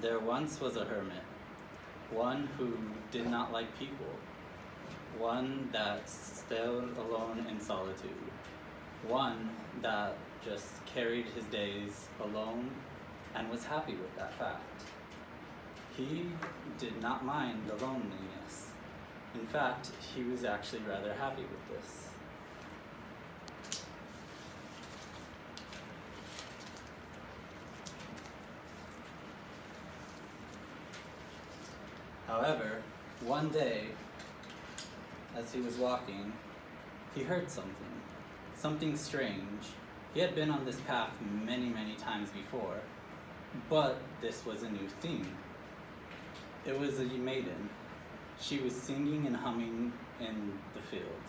There once was a hermit, one who did not like people, one that stayed alone in solitude, one that just carried his days alone and was happy with that fact. He did not mind the loneliness. In fact, he was actually rather happy with this. However, one day, as he was walking, he heard something strange. He had been on this path many, many times before, but this was a new theme. It was a maiden. She was singing and humming in the field.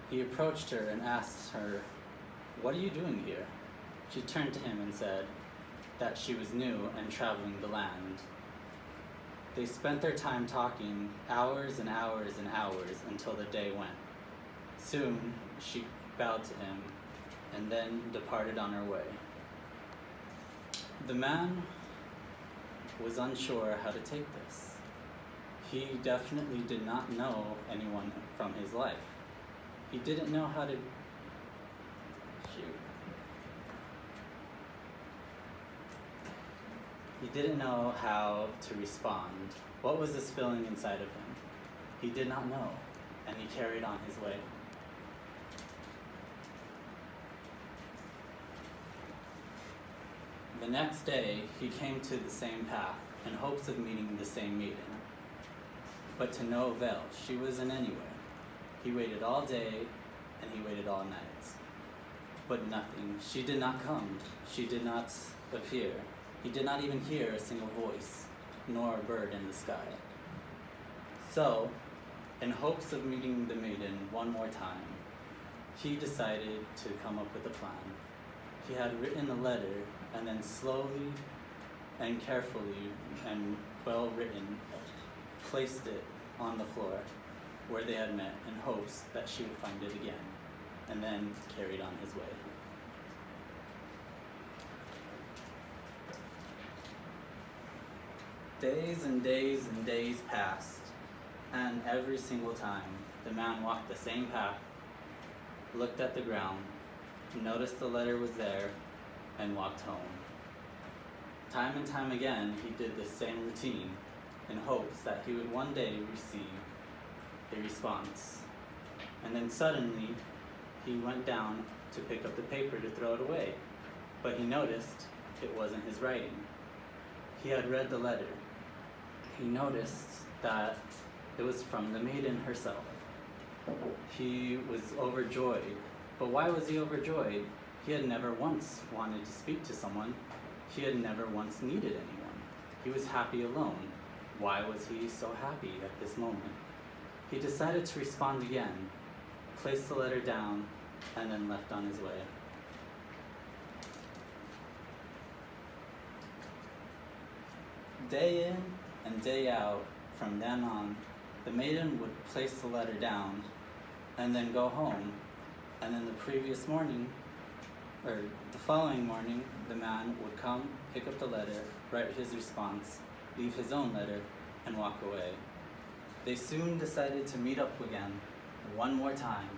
He approached her and asked her, "What are you doing here?" She turned to him and said that she was new and traveling the land. They spent their time talking hours and hours and hours until the day went. Soon, she bowed to him and then departed on her way. The man was unsure how to take this. He definitely did not know anyone from his life. He didn't know how to He didn't know how to respond. What was this feeling inside of him? He did not know, and he carried on his way. The next day, he came to the same path in hopes of meeting the same maiden. But to no avail, she wasn't anywhere. He waited all day, and he waited all night. But nothing. She did not come. She did not appear. He did not even hear a single voice, nor a bird in the sky. So, in hopes of meeting the maiden one more time, he decided to come up with a plan. He had written a letter, and then slowly and carefully and well written, placed it on the floor where they had met in hopes that she would find it again, and then carried on his way. Days and days and days passed, and every single time the man walked the same path, looked at the ground, noticed the letter was there, and walked home. Time and time again, he did the same routine in hopes that he would one day receive a response. And then suddenly, he went down to pick up the paper to throw it away, but he noticed it wasn't his writing. He had read the letter. He noticed that it was from the maiden herself. He was overjoyed. But why was he overjoyed? He had never once wanted to speak to someone. He had never once needed anyone. He was happy alone. Why was he so happy at this moment? He decided to respond again, placed the letter down, and then left on his way. Day in and day out, from then on, the maiden would place the letter down and then go home. And then the following morning, the man would come, pick up the letter, write his response, leave his own letter, and walk away. They soon decided to meet up again, one more time.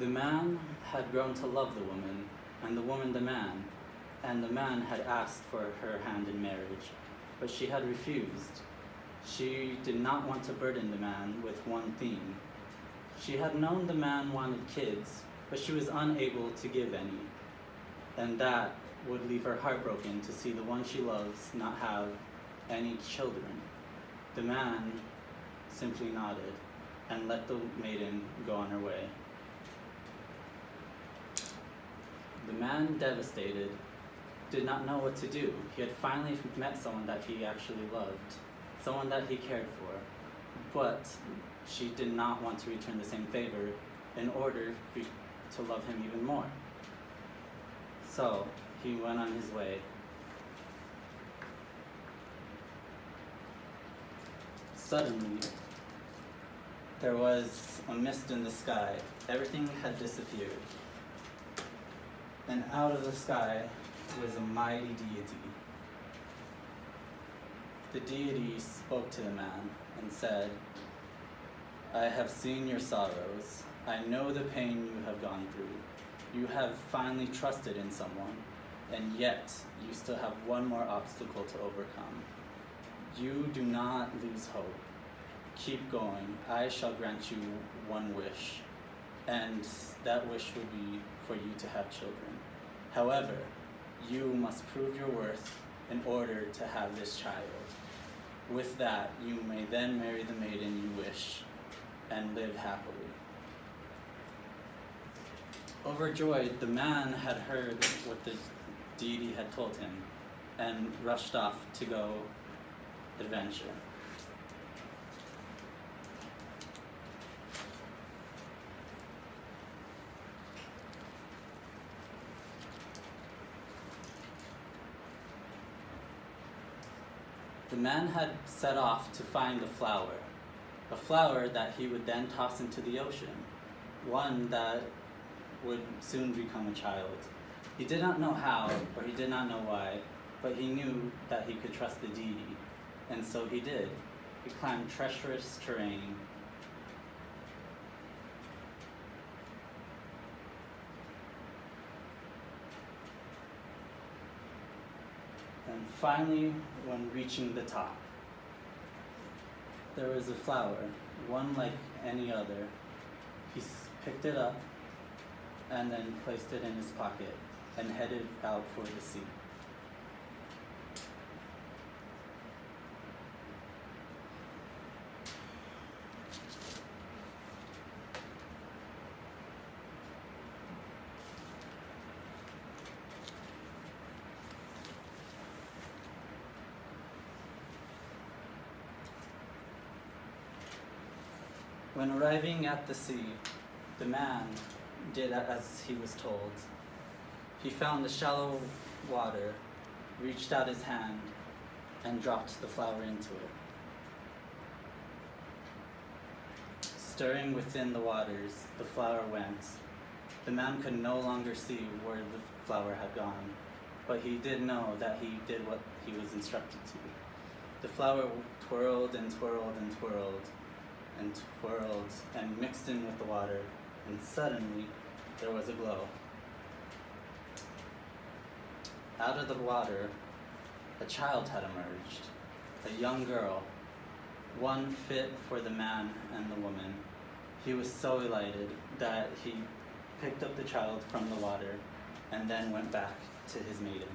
The man had grown to love the woman, and the woman the man, and the man had asked for her hand in marriage, but she had refused. She did not want to burden the man with one theme. She had known the man wanted kids, but she was unable to give any, and that would leave her heartbroken to see the one she loves not have any children. The man simply nodded and let the maiden go on her way. The man, devastated, did not know what to do. He had finally met someone that he actually loved, someone that he cared for, but she did not want to return the same favor in order to love him even more. So he went on his way. Suddenly, there was a mist in the sky. Everything had disappeared. and out of the sky was a mighty deity. The deity spoke to the man and said, "I have seen your sorrows. I know the pain you have gone through. You have finally trusted in someone, and yet you still have one more obstacle to overcome. You do not lose hope. Keep going. I shall grant you one wish, and that wish will be for you to have children. However, you must prove your worth in order to have this child. With that, you may then marry the maiden you wish and live happily." Overjoyed, the man had heard what the deity had told him and rushed off to go adventure. The man had set off to find a flower that he would then toss into the ocean, one that would soon become a child. He did not know how, or he did not know why, but he knew that he could trust the deity, and so he did. He climbed treacherous terrain, and finally, when reaching the top, there was a flower, one like any other. He picked it up and then placed it in his pocket and headed out for the sea. When arriving at the sea, the man did as he was told. He found the shallow water, reached out his hand, and dropped the flower into it. Stirring within the waters, the flower went. The man could no longer see where the flower had gone, but he did know that he did what he was instructed to. The flower twirled and twirled and twirled and twirled and mixed in with the water, and suddenly there was a glow. Out of the water, a child had emerged, a young girl, one fit for the man and the woman. He was so elated that he picked up the child from the water and then went back to his maiden.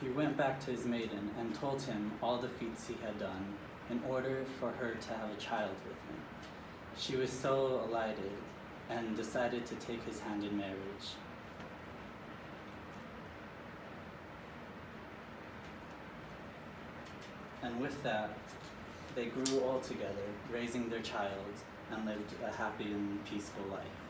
He went back to his maiden and told him all the feats he had done in order for her to have a child with him. She was so elated and decided to take his hand in marriage. And with that, they grew old together, raising their child, and lived a happy and peaceful life.